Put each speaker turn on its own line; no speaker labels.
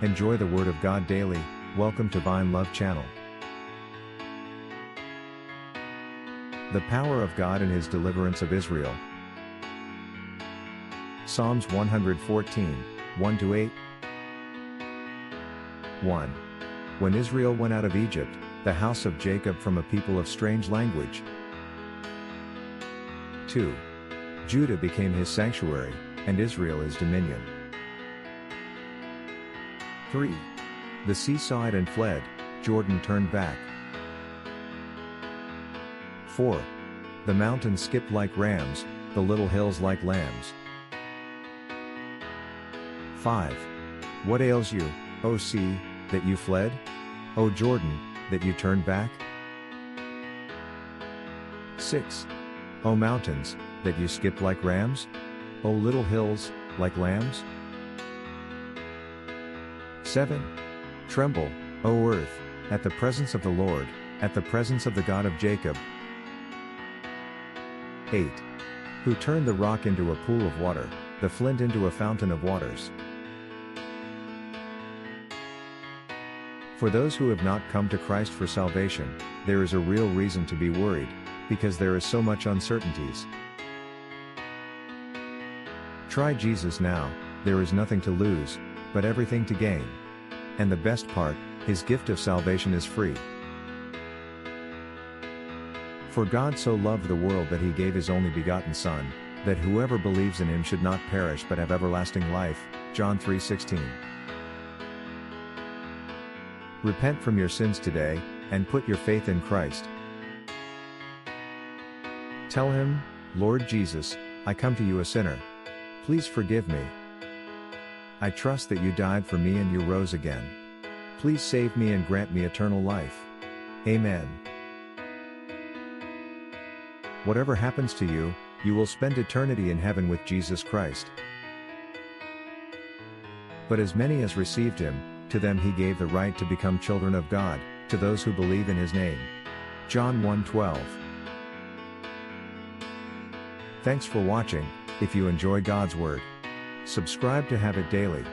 Enjoy the Word of God daily. Welcome to Vine Love Channel. The power of God in His deliverance of Israel. Psalms 114, 1-8. 1. When Israel went out of Egypt, the house of Jacob from a people of strange language. 2. Judah became his sanctuary, and Israel his dominion. 3. The sea saw it and fled, Jordan turned back. 4. The mountains skipped like rams, the little hills like lambs. 5. What ails you, O sea, that you fled? O Jordan, that you turned back? 6. O mountains, that you skipped like rams? O little hills, like lambs? 7. Tremble, O earth, at the presence of the Lord, at the presence of the God of Jacob. 8. Who turned the rock into a pool of water, the flint into a fountain of waters. For those who have not come to Christ for salvation, there is a real reason to be worried, because there is so much uncertainties. Try Jesus now, there is nothing to lose, but everything to gain. And the best part, His gift of salvation is free. For God so loved the world that He gave His only begotten Son, that whoever believes in Him should not perish but have everlasting life. John 3:16. Repent from your sins today, and put your faith in Christ. Tell Him, Lord Jesus, I come to you a sinner. Please forgive me. I trust that you died for me and you rose again. Please save me and grant me eternal life. Amen. Whatever happens to you, you will spend eternity in heaven with Jesus Christ. But as many as received Him, to them He gave the right to become children of God, to those who believe in His name. John 1:12. Thanks for watching. If you enjoy God's Word, subscribe to have it daily.